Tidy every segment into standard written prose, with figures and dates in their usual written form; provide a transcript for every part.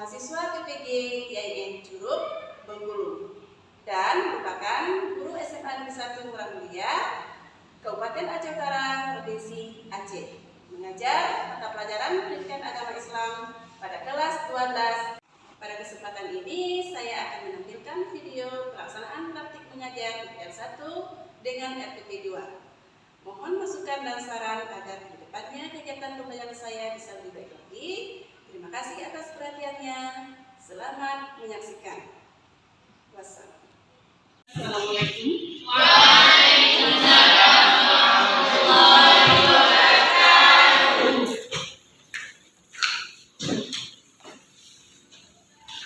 mahasiswa PPG IAIN Curup, Bengkulu, dan merupakan guru SMA Negeri 1 Murah Mulia, Kabupaten Aceh Utara, Provinsi Aceh, mengajar mata pelajaran pendidikan agama Islam pada kelas 12. Pada kesempatan ini saya akan menampilkan video pelaksanaan praktik mengajar IPL 1 dengan RPP 2. Mohon masukan dan saran agar ke depannya kegiatan pembelajaran saya bisa lebih baik lagi. Terima kasih atas perhatiannya. Selamat menyaksikan. Wassalamualaikum.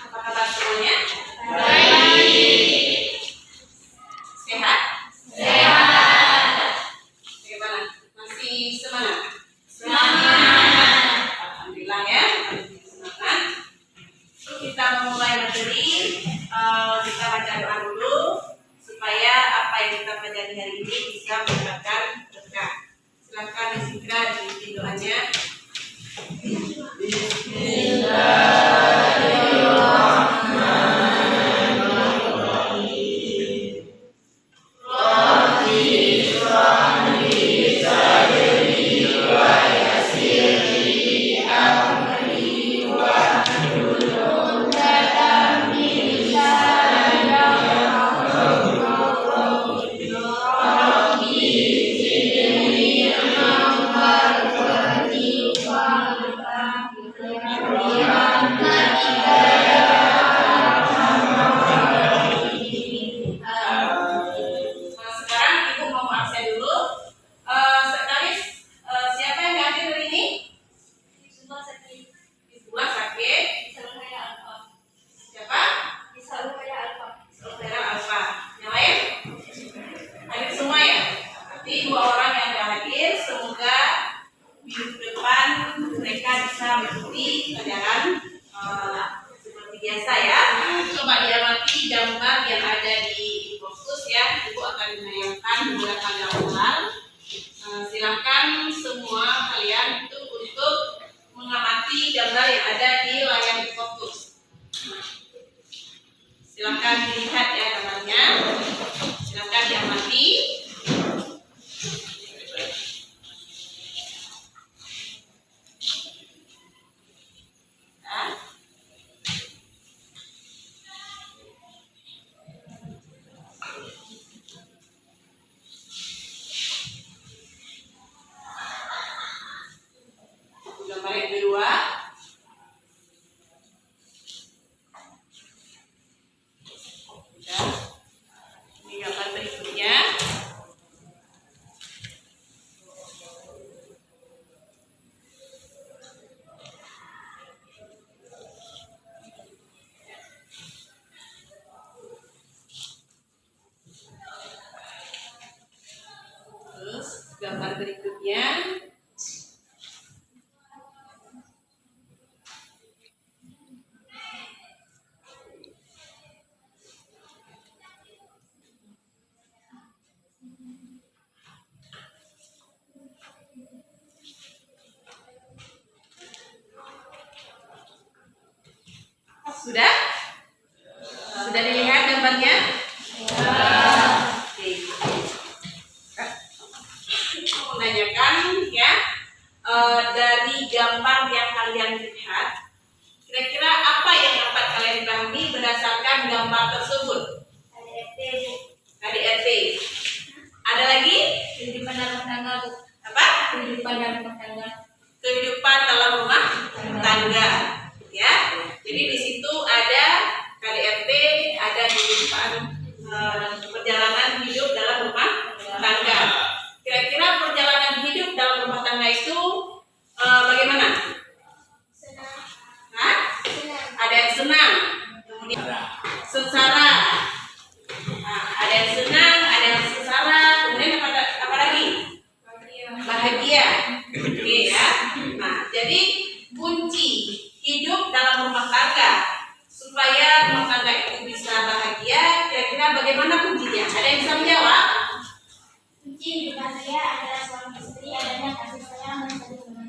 Apa kabar semuanya? Baik. Sehat? Sehat. Bagaimana? Masih semangat? Semangat. Alhamdulillah ya, masih semangat. Yuk kita memulai materi. Kita baca doa dulu supaya apa yang kita pelajari hari ini bisa mendapatkan berkah. Silakan disegera diikuti doanya. Seperti biasa ya, coba diamati gambar yang ada di fokus ya. Ibu akan menayangkan menggunakan gambar. Silakan semua kalian itu untuk mengamati gambar yang ada di layar di fokus. Silakan dilihat ya gambarnya. Silakan diamati. Gambar yang kedua. Ini gambar berikutnya. Terus gambar berikutnya. Sudah? Sudah dilihat gambarnya? Oke. Saya mau menanyakan ya, dari gambar yang kalian lihat, kira-kira apa yang dapat kalian pahami berdasarkan gambar tersebut? KDRT. Ada lagi? Kehidupan dalam rumah tangga. Apa? Kehidupan dalam rumah tangga. Kehidupan dalam rumah tangga. Ya, jadi di situ ada KDRT, ada kehidupan perjalanan hidup dalam rumah tangga. Kira-kira perjalanan hidup dalam rumah tangga itu bagaimana? Senang. Hah? Senang. Ada yang senang, kemudian sengsara. Nah, ada yang senang, ada yang sengsara, kemudian apa lagi? Bahagia. Oke ya. Nah, jadi kunci hidup dalam rumah tangga supaya rumah tangga itu bisa bahagia, kira-kira bagaimana kuncinya? Ada yang bisa menjawab? Kunci hidup bahagia adalah suami istri adanya kasih sayang dan saling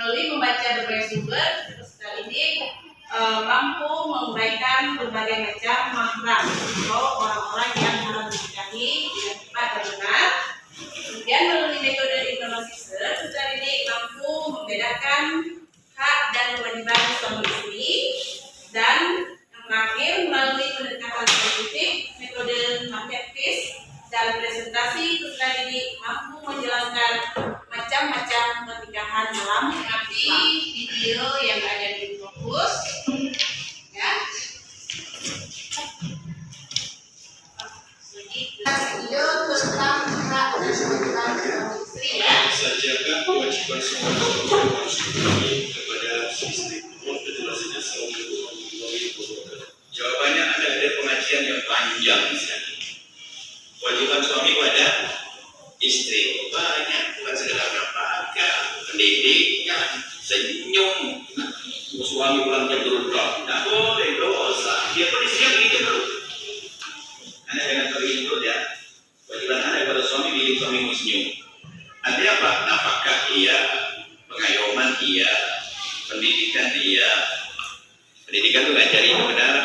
Melalui membaca berbagai sumber, peserta didik mampu menguraikan berbagai macam mahram atau orang-orang yang harus dinikahi dengan tepat dan benar. Kemudian melalui metode informasi peserta didik mampu membedakan hak dan kewajiban suami istri. Dan yang terakhir, melalui pendekatan politik, metode market case dan presentasi, peserta didik mampu menjalankan macam-macam pernikahan dalam video yang ada di fokus, ya. Video tentang hak dan kewajiban istri, ya. Sajakah kewajiban seorang suami harus dipenuhi kepada istri? Mohon penjelasannya Assalamualaikum warahmatullahi wabarakatuh. Jawabannya ada pengajian yang panjang misalnya. Kewajiban suami pada istri banyak, bukan sekedar nafkah, pendidikan, senyum. Suami pulang jam berubah, tidak boleh, dosa. Dia pun istrinya begitu dulu. Anda jangan terlalu dulu ya. Kewajiban Anda pada suami, bikin suamimu senyum. Artinya apa? Nafkah iya, pengayoman iya, pendidikan iya. Pendidikan itu ngajari benar.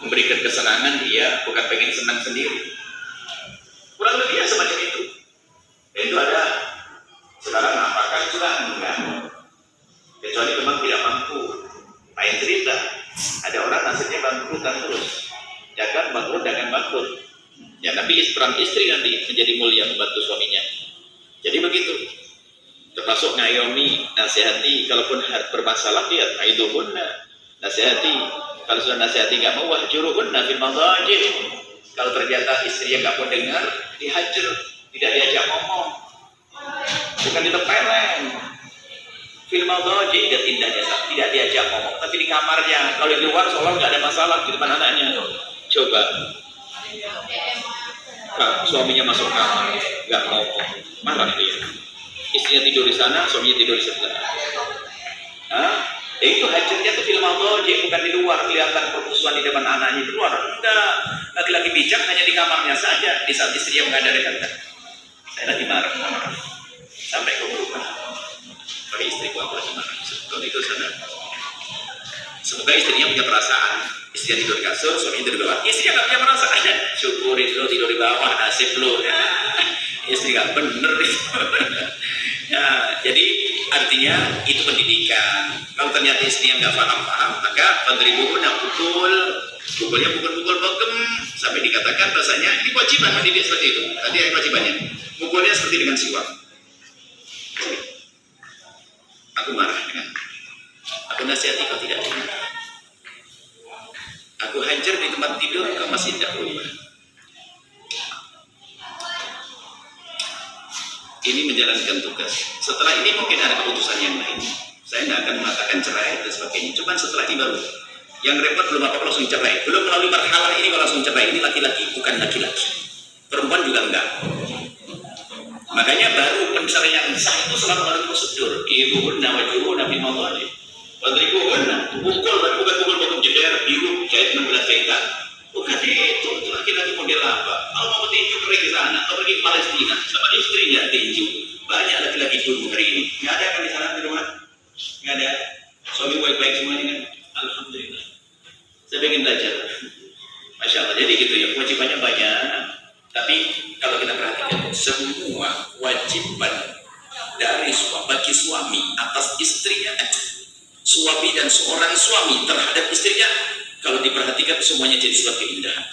Memberikan kesenangan dia, bukan pengen senang sendiri. Kurang lebih semacam itu. Itu ada sekarang apakah juga enggak? Kecuali memang tidak mampu. Lain cerita. Ada orang nasibnya bangkrutan terus. Jangan bangkrut. Ya, tapi peran istri nanti menjadi mulia membantu suaminya. Jadi begitu. Termasuk ngayomi, nasihati. Kalaupun bermasalah lihat, itu pun nasihati. Kalau sudah nasihati nggak mau, wahjuruhunna fil madajih. Kalau ternyata istri yang nggak mau dengar, dihajar, tidak diajak ngomong, bukan ditepeleng. Fil madajih dia tidak diajak ngomong, tapi di kamarnya. Kalau di luar seolah nggak ada masalah di depan anaknya. Coba, suaminya masuk kamar, nggak ngomong, marah dia. Istrinya tidur di sana, suaminya tidur di sebelah. Itu hajarnya itu film audio, bukan di luar kelihatan permusuhan di depan anaknya di luar. Enggak, laki-laki bijak hanya di kamarnya saja. Di saat istri yang menghadap kata, saya lagi marah, sampai ke rumah. Bagi istriku aku lagi marah. Kalau itu sana, semoga istrinya punya perasaan. Istrinya tidur di kasur, suaminya tidur di bawah. Istrinya nggak punya perasaan. Syukurin lo tidur di bawah, nasib lo. Istri nggak bener itu. Ya, jadi artinya itu pendidikan. Kalau ternyata istrinya nggak paham, maka pendiribuhnya pukulnya pukul bogem sampai dikatakan rasanya ini kewajiban mendidik seperti itu. Tadi yang kewajibannya, pukulnya seperti dengan siwak. Aku marah dengan, aku nasihati kau tidak dengar. Aku hajar di tempat tidur, kau masih tidak berubah. Ini menjalankan tugas. Setelah ini mungkin ada keputusan yang lain. Saya nggak akan mengatakan cerai dan sebagainya. Cuma setelah ini baru. Yang repot belum apa-apa langsung cerai. Belum melalui marhalah ini kalau langsung cerai. Ini laki-laki bukan laki-laki. Perempuan juga enggak. Makanya baru penceraian sah itu selalu melalui prosedur. Ibu nawajuru nabi mawali. Wadriku pukul dan pukul jeder biru jahit 16 jahitan. Bukan itu laki-laki model apa? Kalau mau tinju pergi ke sana, atau pergi ke Palestina sama istrinya tinju. Banyak laki-laki dulu hari ini. Nggak ada kan di sana di rumah? Nggak ada. Suami baik-baik semuanya kan? Alhamdulillah. Saya ingin belajar. Masya Allah. Jadi gitu ya, kewajibannya banyak. Tapi kalau kita perhatikan semua kewajiban dari bagi suami atas istrinya, suami dan seorang suami terhadap istrinya, kalau diperhatikan semuanya jadi sebuah keindahan.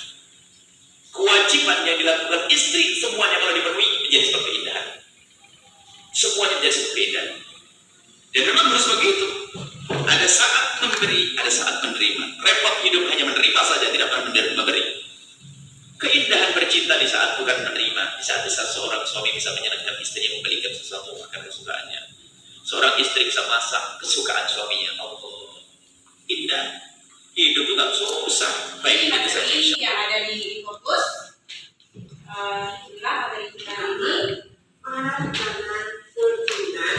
Kewajiban yang dilakukan istri semuanya kalau dipenuhi menjadi sebuah keindahan. Semuanya menjadi sebuah keindahan. Dan memang harus begitu. Ada saat memberi, ada saat menerima. Repot hidup hanya menerima saja, tidak pernah memberi. Keindahan bercinta di saat bukan menerima. Di saat seorang suami bisa menyenangkan istrinya, membelikan sesuatu makan kesukaannya. Seorang istri bisa masak kesukaan suaminya. Allah, indah. Hidup itu gak susah. Baik ini bisa yang ada di fokus. Inilah materi kita ini. Mahar karena tuntunan,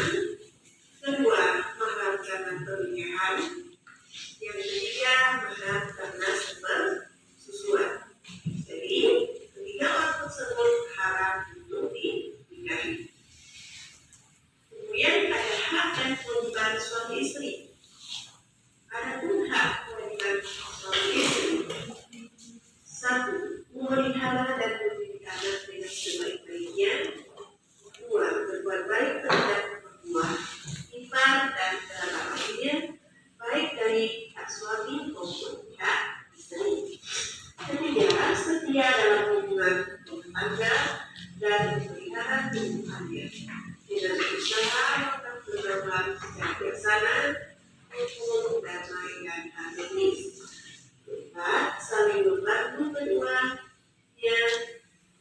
kedua mahar karena pernikahan, yang ketiga mahar karena sesuatu. Jadi ketiga orang tersebut haram untuk dinikahi. Kemudian tangga dan memelihara tumbuhannya dengan usaha berkembang secara bijaksana, rukun, damai, dan harmonis. Keempat, saling membantu kedua yang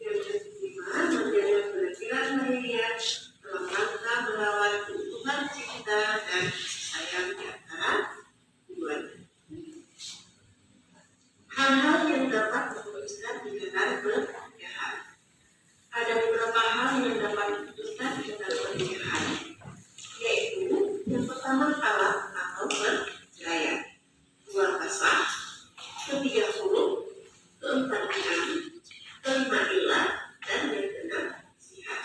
kelima, menjaga penampilan lahiriah dalam rangka melawan kebutuhan cinta dan sayang di antara keduanya. Hal-hal yang dapat memutuskan ikatan pernikahan. Ada beberapa hal yang dapat memutuskan ikatan pernikahan, yaitu yang pertama talak atau perceraian, dua kasah, ketiga huruf, keempat bilang, kelima ilah, dan yang keenam sihat.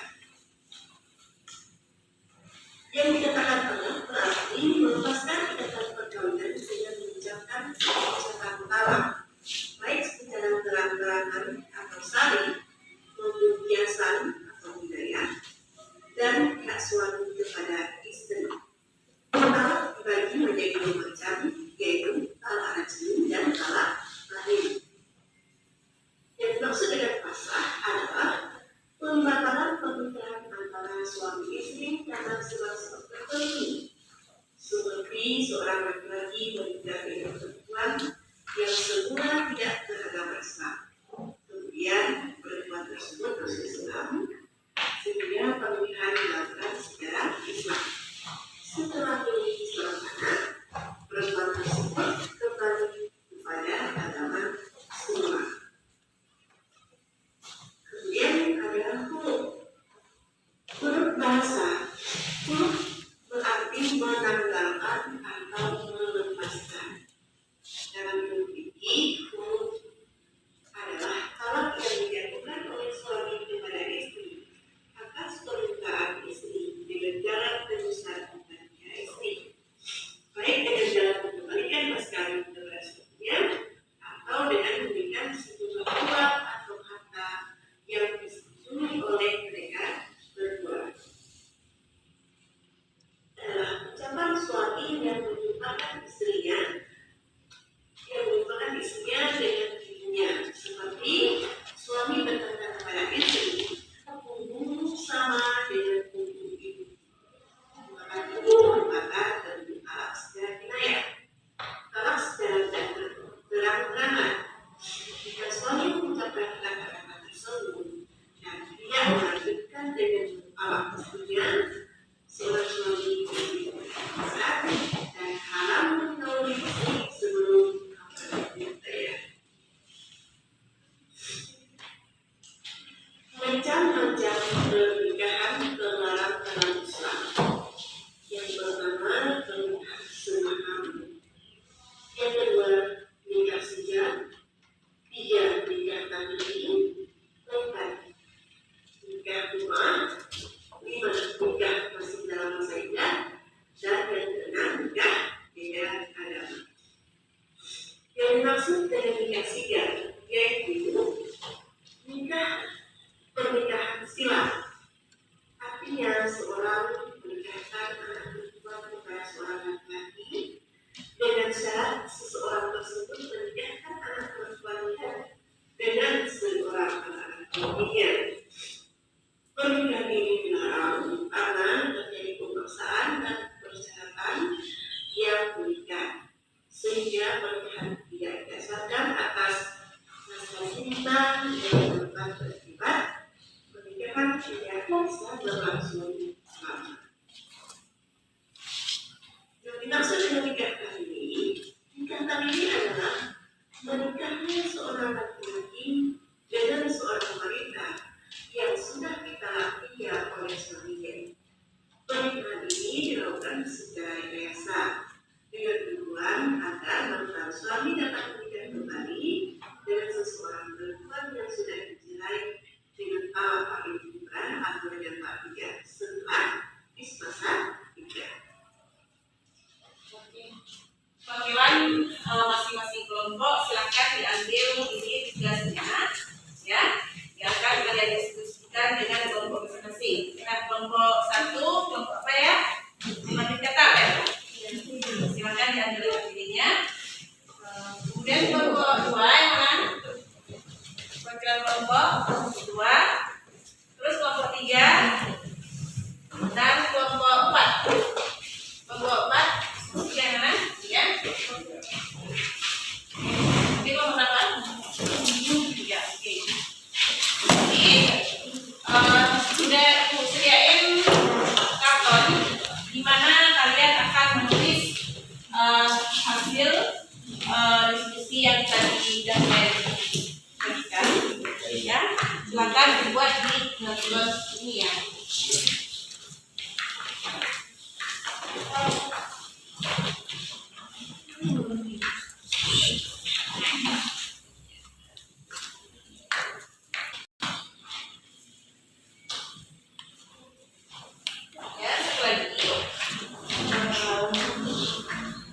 Yang dikatakan tengah berarti melepaskan ikatan perkawinan dengan mengucapkan ucapan talak, baik secara terang-terangan atau saling, maupun biasan atau hidayah, dan hak suami kepada istri. Talak dibagi menjadi dua macam, yaitu talak raj'i dan talak lahir. Yang dimaksud dengan pasrah adalah pembatalan pernikahan antara suami istri karena sebab-sebab tertentu, seperti seorang laki-laki menikah dengan perempuan yang semula tidak beragama Islam. Kemudian perempuan tersebut masuk Islam, sehingga pernikahan dilakukan secara Islam. Setelah memiliki seorang anak, perempuan tersebut kembali kepada agama semula. Kemudian ada huruf. Huruf bahasa. Huruf berarti menanggalkan atau melepaskan. Dalam ilmu fikih, huruf adalah talak yang dijatuhkan oleh suami kepada istri atas permintaan istri dengan jalan tebusan bebannya istri, baik dengan jalan mengembalikan mas kawin kepada suaminya atau dengan memberikan sejumlah uang atau harta yang disetujui oleh mereka berdua. Adalah ucapan suami yang menyumpahkan istrinya dengan dirinya, seperti suami berkata kepada istri, "Punggungmu sama dengan punggung ibu." Maka itu merupakan bentuk talak secara kinayah, talak secara terang-terangan. Jika suami mengucapkan kata-kata tersebut dan tidak melanjutkan dengan talak istrinya, seorang suami menjadi berat dan haram mengetahui istri sebelum macam-macam pernikahan terlarang dalam Islam. Yang pertama, pernikahan semaham. Yang kedua, nikah sejak. Tiga, nikah tahlil. Empat, nikah rumah. Lima, nikah masih dalam masa iddah. Dan yang keenam, nikah beda agama. Yang dimaksud dengan nikah sijah yaitu nikah pernikahan sila, artinya seorang menikahkan anak perempuan kepada seorang laki-laki dengan syarat seseorang tersebut menikahkan anak perempuannya dengan seorang anak lakinya. Pernikahan ini dilarang karena terjadi pemaksaan dan persyaratan yang menikah, sehingga pernikahan tidak didasarkan atas rasa cinta yang dapat berakibat pernikahan tidak bisa berlangsung lama. Yang dimaksud dengan nikah ini adalah menikahnya seorang laki-laki dengan seorang wanita yang sudah ditalaki oleh suaminya. Pernikahan ini dilakukan secara rekayasa dengan tujuan agar mantan suami dapat menikah kembali dengan seseorang perempuan yang sudah dicerai dengan talak paling bukan atau dengan tak setelah masa iddah. Perwakilan masing-masing kelompok silakan diambil ini tugasnya, ya, yang akan kalian diskusikan dengan kelompok masing-masing. Dengan kelompok satu, kelompok apa ya? Semakin ketat ya. Silakan diambil dirinya. Kemudian kelompok dua yang mana? Perwakilan kelompok dua. silakan dibuat di tulis ini ya. Ya, satu lagi.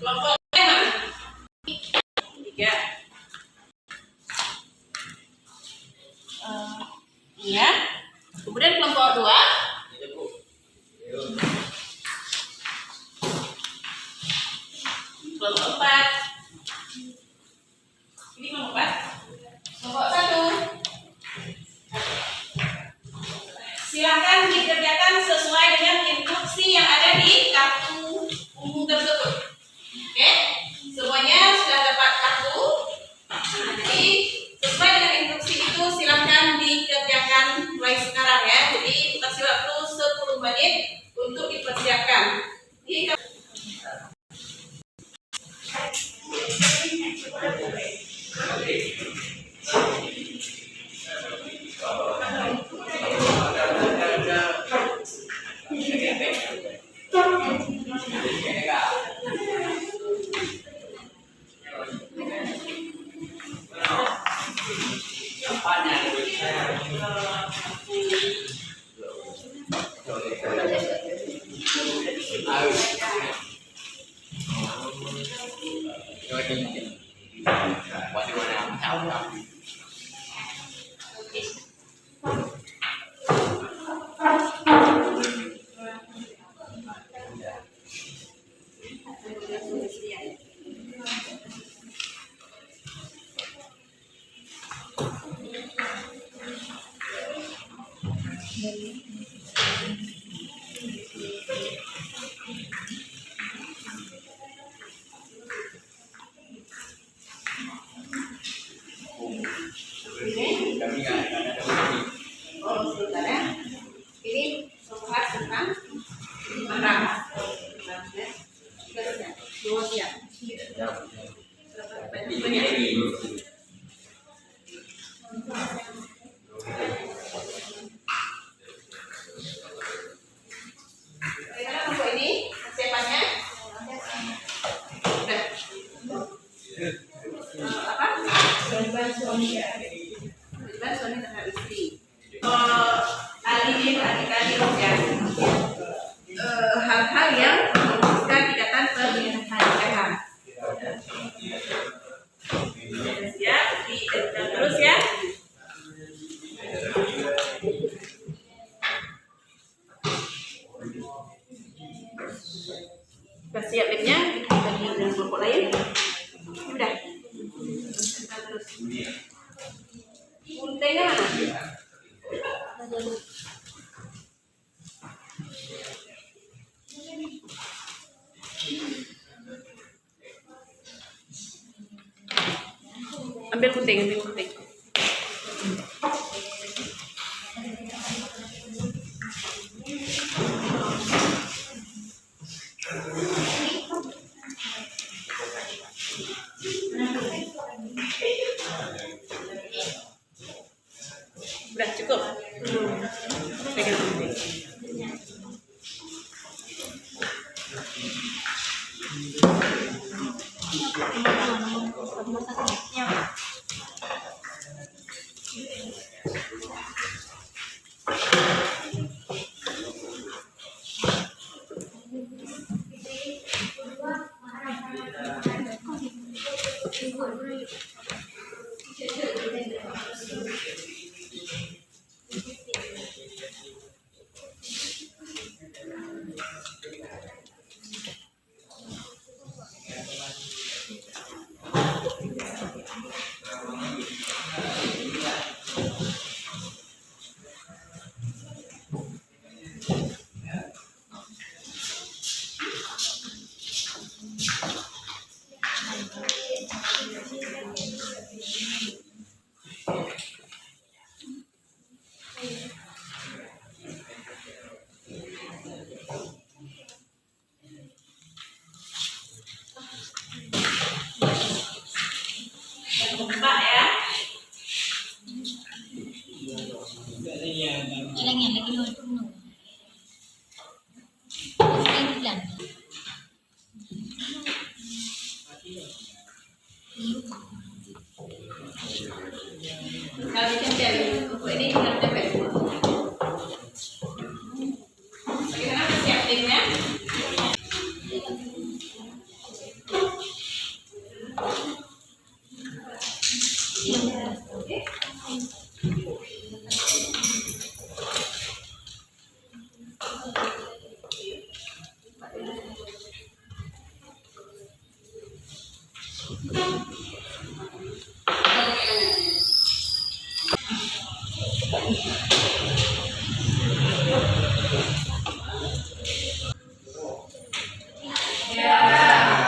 Kelompoknya mana? 3. Iya. Kemudian kelompok 2. Kelompok 4. Ini kelompok 4. Kelompok 1. Silakan dikerjakan sesuai dengan instruksi yang ada di kartu ungu tersebut. Oke? Semuanya sudah dapat kartu. Jadi sesuai dengan instruksi itu silakan dikerjakan mulai sekarang ya. Jadi kasih waktu 10 menit untuk dipersiapkan. Ini membahas tentang perang. Dua siap. Bagaimana untuk ini persiapannya? Sudah. Apa? Kewajiban suami terhadap istri. Adik-adik ya. Hal-hal yang merumuskan ikatan pernikahan. Siap, dikerjakan terus ya. Sudah siap labnya, bagi dengan kelompok lain. Sudah. Terus. Untainya mana? Ambil gunting. Udah cukup. Pegang gunting. Ilang yan, lagi mo puno. Ilan? Kalau dicemil, buku ini benar cepet. Bagaimana siap timnya?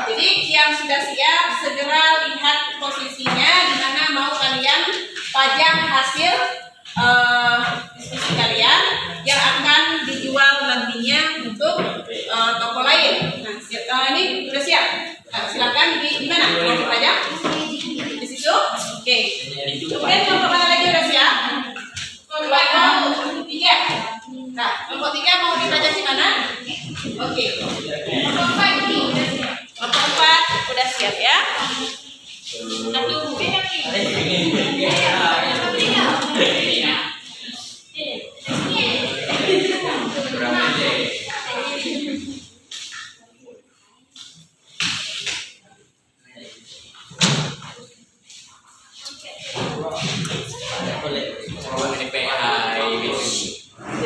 Jadi yang sudah siap segera lihat posisinya di mana mau kalian pajang hasil diskusi kalian yang akan dijual nantinya untuk toko lain. Nah, ini sudah siap. Nah, silakan di mana? Mau dipajang? Di situ. Oke. Kemudian kelompok mana lagi sudah siap? Kelompok 3. Nah, kelompok 3 mau dipajang di mana? Oke. Kelompok 4 ini udah siap. Kelompok 4 udah siap ya. Kita tunggu.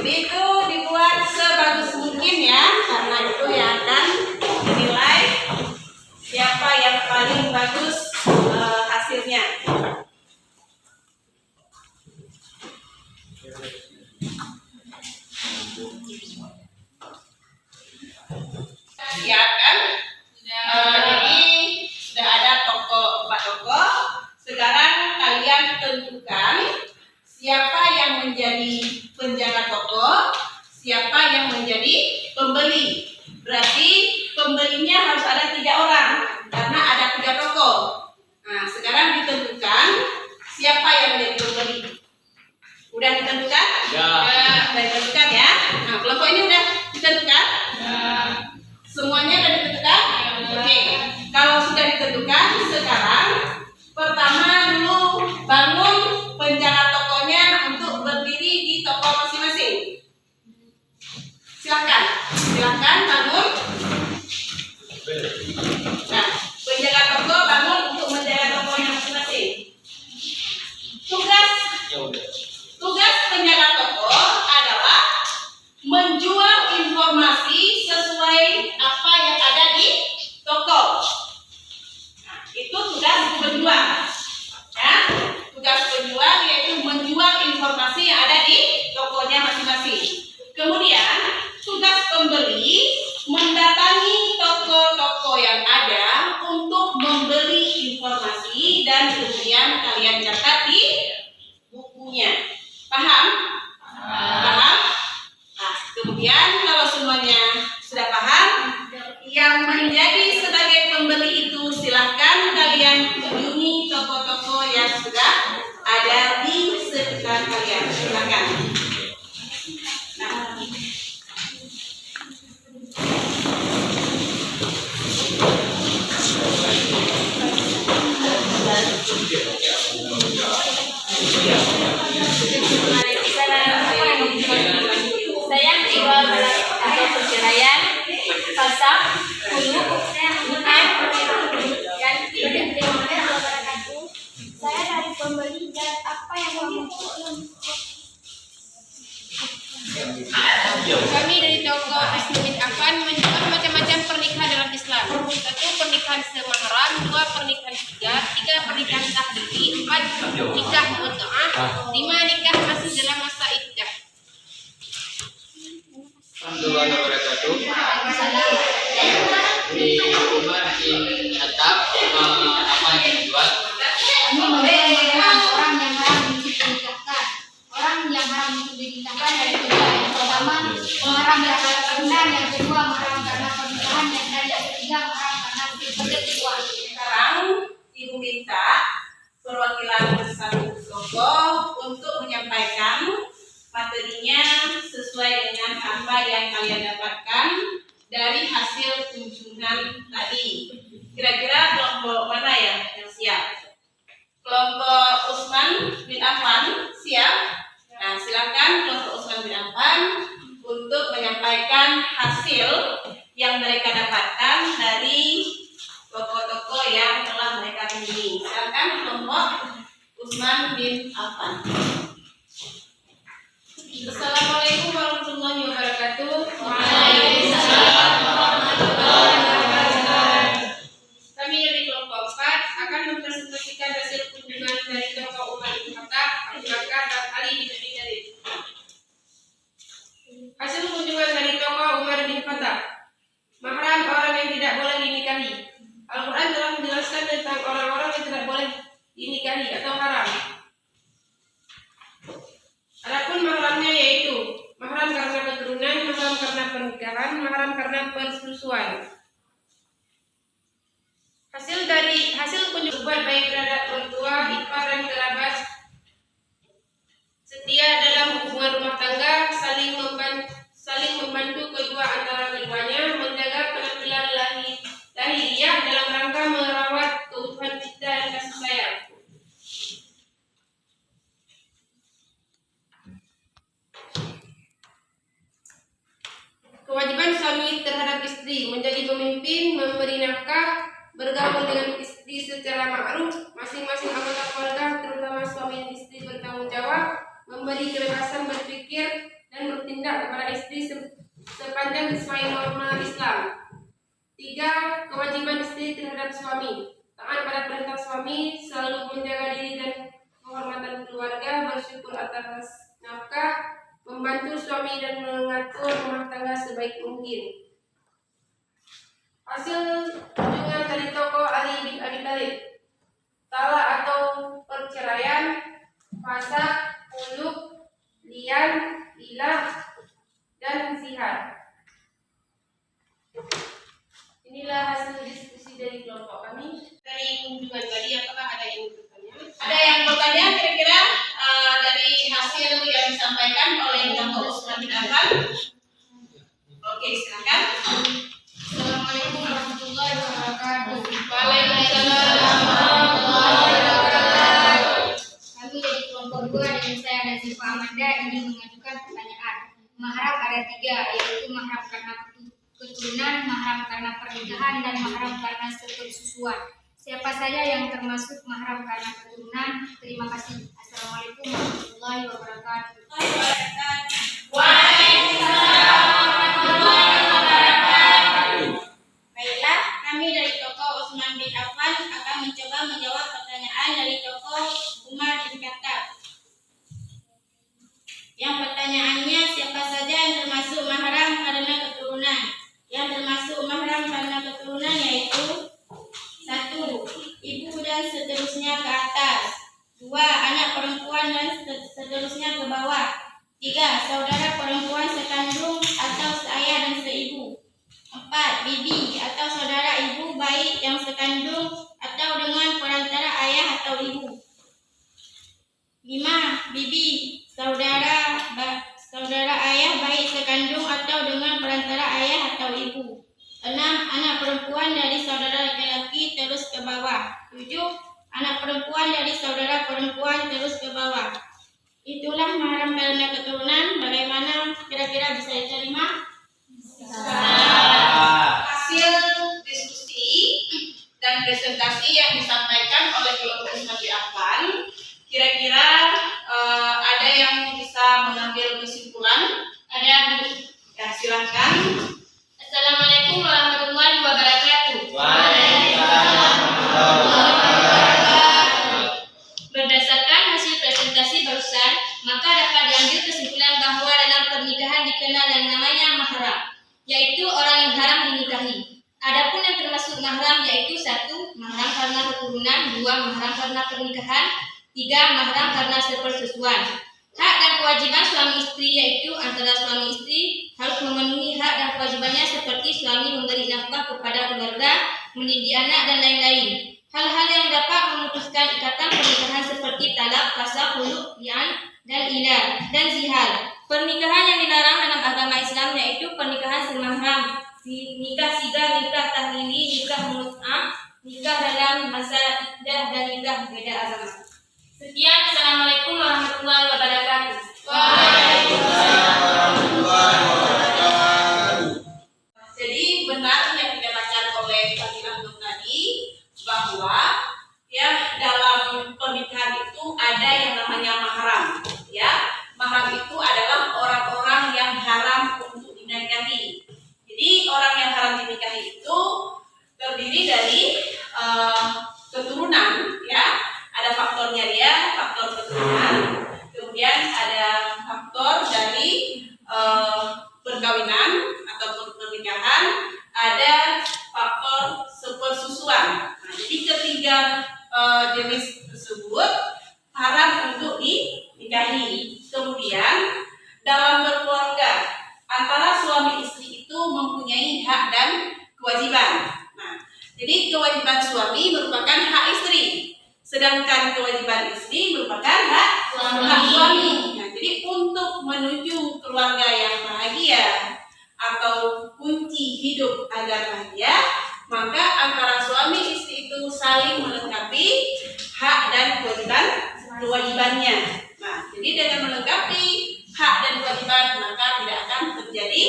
Jadi itu dibuat sebagus mungkin ya, karena itu yang akan dinilai siapa yang paling bagus hasilnya. Ya kan? Jadi sudah ada toko 4 toko. Sekarang kalian tentukan siapa yang menjadi penjaga toko, siapa yang menjadi pembeli. Berarti pembelinya harus ada 3 orang karena ada 3 toko. Nah, sekarang ditentukan siapa yang menjadi pembeli. Udah ditentukan? Ya. Udah ditentukan ya. Nah, kelompok ini udah ditentukan? Ya. Semuanya udah ditentukan? Oke. Kalau sudah ditentukan, sekarang pertama dulu bangun penjaga tokonya untuk berdiri di toko masing-masing. Silakan bangun. Nah, penjaga toko bangun untuk menjaga tokonya masing-masing. Tugas penjaga toko adalah menjual informasi sesuai apa yang ada di toko. Nah, itu tugas penjual. Ya, tugas penjual yaitu menjual informasi yang ada di tokonya masing-masing. Kemudian tugas pembeli mendatangi toko-toko yang ada untuk membeli informasi dan kemudian kalian catat di bukunya. Paham? Paham? Nah, kemudian kalau semuanya sudah paham, yang menjadi sebagai pembeli itu silahkan kalian kunjungi toko-toko yang sudah ada di sekitar kalian. Silakan. Nah. Saya jual atau perceraian, pasang, hulu, bukan, dan saya dari pembeli dan apa yang kami dari toko Asmin akan menjual macam-macam pernikahan dalam Islam. 1 pernikahan semahram, 2 pernikahan tiga pernikahan tahlili, 4 nikah mut'ah, 5 nikah masih dalam masa iddah. Alhamdulillah wabarakatuh. Di rumah di atap apa yang dijual? Orang yang haram untuk dinikahkan. Orang yang haram untuk dinikahkan dari 3. Yang pertama, haram karena pernikahan. Yang kedua, haram karena pernikahan. Dan yang ketiga, haram karena perselingkuhan. Sekarang Ibu minta perwakilan satu toko untuk menyampaikan materi yang kalian dapatkan dari hasil kunjungan tadi. Kira-kira kelompok mana ya yang siap? Kelompok Usman bin Affan siap? Nah, silakan kelompok Usman bin Affan untuk menyampaikan hasil yang mereka dapatkan dari toko-toko yang telah mereka kunjungi. Silakan kelompok Usman bin Affan. Assalamualaikum warahmatullahi wabarakatuh. Waalaikumsalam warahmatullahi wabarakatuh. Kami dari kelompok 4 akan mempresentasikan hasil kunjungan dari tokoh Umar bin Khattab, Abu Bakar, dan Ali bin Abi Thalib. Hasil kunjungan dari tokoh Umar bin Khattab. Mahram orang yang tidak boleh dinikahi. Al-Quran telah menjelaskan tentang orang-orang yang tidak boleh dinikahi atau haram. Adapun mahramnya yaitu mahram karena keturunan, mahram karena pernikahan, mahram karena persusuan. Hasil kunjungan baik terhadap orang tua, ipar dan kerabat, setia dalam hubungan rumah tangga, saling membantu kedua antara keduanya, menjaga penampilan lahiriah dalam rangka merawat keutuhan cinta dan kasih sayang. Kewajiban suami terhadap istri menjadi pemimpin, memberi nafkah, bergaul dengan istri secara ma'ruf, masing-masing anggota keluarga terutama suami dan istri bertanggung jawab, memberi kebebasan berpikir dan bertindak kepada istri sepanjang sesuai norma Islam. 3. Kewajiban istri terhadap suami, taat pada perintah suami, selalu menjaga diri dan kehormatan keluarga, bersyukur atas nafkah, membantu suami dan mengatur rumah tangga sebaik mungkin. Hasil kunjungan dari tokoh Ali bin Abi Thalib. Talak atau perceraian, fasak, huluk, lian, ilah, dan zihar. Inilah hasil diskusi dari kelompok kami. Dari kunjungan tadi, apakah ada yang bertanya? Ada yang bertanya kira-kira dari hasil yang disampaikan oleh kelompok Usman bin Affan? Oke, silakan. Assalamualaikum warahmatullahi wabarakatuh. Waalaikumsalam warahmatullahi wabarakatuh. Kami dari kelompok 2 dengan saya dan Ziva Amanda ingin mengajukan pertanyaan. Mahram ada 3, yaitu mahram karena keturunan, mahram karena pernikahan, dan mahram karena sepersusuan. Siapa saja yang termasuk mahram karena keturunan? Terima kasih. Assalamualaikum warahmatullahi wabarakatuh. Waalaikumsalam warahmatullahi wabarakatuh. Baiklah, kami dari tokoh Utsman bin Affan akan mencoba menjawab pertanyaan dari tokoh Umar bin Khattab. Yang pertanyaannya, siapa saja yang termasuk mahram karena keturunan? Yang termasuk mahram karena keturunan yaitu 1. Ibu dan seterusnya ke atas. 2. Anak perempuan dan seterusnya ke bawah. 3. Saudara perempuan sekandung atau seayah dan seibu. 4. Bibi atau saudara ibu baik yang sekandung atau dengan perantara ayah atau ibu. 5. Bibi saudara ayah baik sekandung atau dengan perantara ayah atau ibu. 6. Anak perempuan dari saudara laki-laki terus ke bawah. 7. Anak perempuan dari saudara perempuan terus ke bawah. Itulah mahram karena keturunan. Bagaimana kira-kira bisa diterima? Hasil diskusi dan presentasi yang disampaikan oleh kelompok Usman bin Affan, kira-kira ada yang bisa mengambil kesimpulan? Ada, Bu? Ya, silakan. Assalamualaikum warahmatullahi wabarakatuh. Berdasarkan hasil presentasi barusan, maka dapat diambil kesimpulan bahwa dalam pernikahan dikenal yang namanya mahram, yaitu orang yang haram dinikahi. Adapun yang termasuk mahram yaitu 1. Mahram karena keturunan, 2. Mahram karena pernikahan, 3. Mahram karena sepersusuan. Hak dan kewajiban suami istri yaitu antara suami istri harus memenuhi hak dan kewajibannya seperti suami memberi nafkah kepada keluarga, mendidik anak, dan lain-lain. Hal-hal yang dapat memutuskan ikatan pernikahan seperti talak, fasakh, huluk, li'an, dan ilah, dan zihar. Pernikahan yang dilarang dalam agama Islam yaitu pernikahan semahram, nikah sigar, nikah tahlili, nikah mut'ah, nikah dalam masa iddah dan nikah beda agama. Sekian, assalamualaikum warahmatullahi wabarakatuh. Jadi benar yang dikatakan oleh Fadilah Nur tadi bahwa ya dalam pernikahan itu ada yang namanya mahram. Ya, mahram itu adalah orang-orang yang haram untuk dinikahi. Jadi orang yang haram dinikahi itu terdiri dari keturunan, ya. Ada faktornya dia, faktor keturunan. Kemudian ada faktor dari perkawinan ataupun pernikahan, ada faktor sepersusuan. Nah, jadi ketiga jenis tersebut haram untuk dinikahi. Kemudian dalam berkeluarga antara suami istri itu mempunyai hak dan kewajiban. Nah, jadi kewajiban suami merupakan hak istri, sedangkan kewajiban istri merupakan hak suami. Nah, jadi untuk menuju keluarga yang bahagia atau kunci hidup agar bahagia, maka antara suami istri itu saling melengkapi hak dan kewajibannya. Nah, jadi dengan melengkapi hak dan kewajiban, maka tidak akan terjadi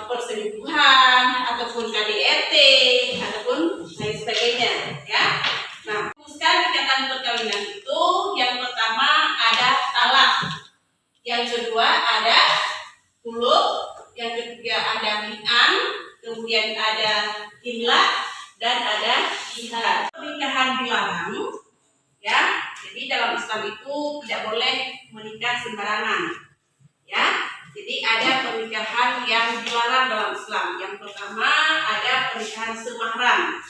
perselingkuhan ataupun KDRT ataupun lain sebagainya, ya. Nah, khususkan ikatan perkawinan itu yang pertama ada talak, yang kedua ada khulud, yang ketiga ada bid'ah, kemudian ada imlak dan ada ihad. Pernikahan dilarang, ya. Jadi dalam Islam itu tidak boleh menikah sembarangan, ya. Jadi ada pernikahan yang dilarang dalam Islam. Yang pertama ada pernikahan semahram.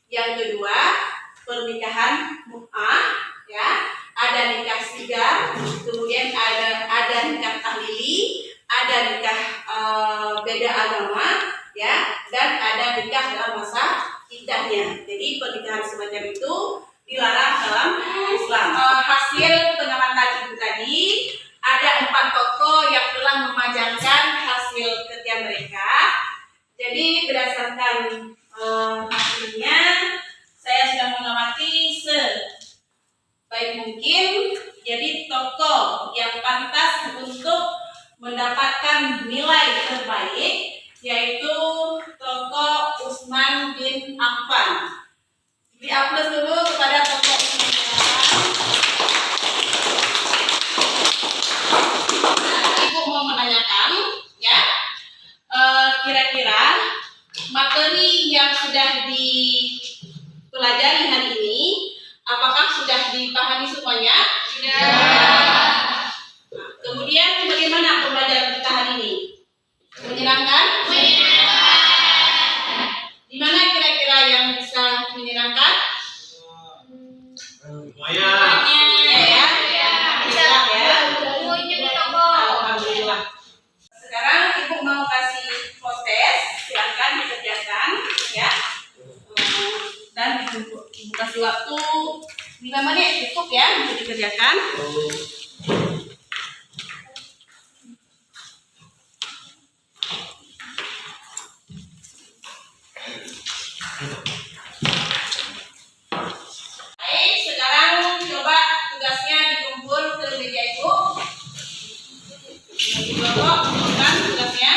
Yang kedua pernikahan mut'ah, ya. Ada nikah sigar, kemudian ada nikah tahlili, ada nikah beda agama, ya, dan ada nikah dalam masa iddahnya. Jadi pernikahan semacam itu dilarang dalam Islam. Hasil pengamatan itu tadi ada 4 tokoh yang telah memajangkan hasil kerja mereka. Jadi berdasarkan hasilnya saya sudah mengamati sebaik mungkin. Jadi tokoh yang pantas untuk mendapatkan nilai terbaik yaitu tokoh Utsman bin Affan. Di aplaus dulu kepada tokoh Utsman bin Affan. Ibu mau menanyakan, ya, kira-kira materi yang sudah dipelajari hari ini apakah sudah dipahami semuanya? Sudah. Nah, kemudian bagaimana pembelajaran kita hari ini? Menyenangkan? Menyenangkan. Di mana kira-kira yang bisa menyenangkan? Semuanya. Ya. Bisa ya. Alhamdulillah. Sekarang Ibu mau kasih proses, silakan dikerjakan, ya. Dan Ibu kasih waktu 5 menit cukup ya untuk dikerjakan. Baik, sekarang coba tugasnya dikumpul ke meja Ibu. Di kelompok, kumpulkan tugasnya.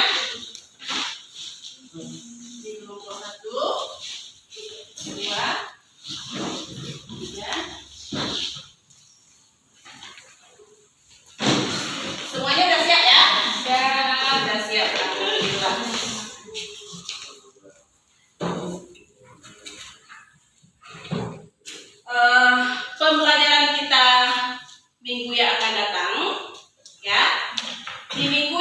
Di kelompok 1, 2, 3. Semuanya udah siap ya? Udah siap. Alhamdulillah. Pembelajaran kita minggu yang akan datang, ya. Di minggu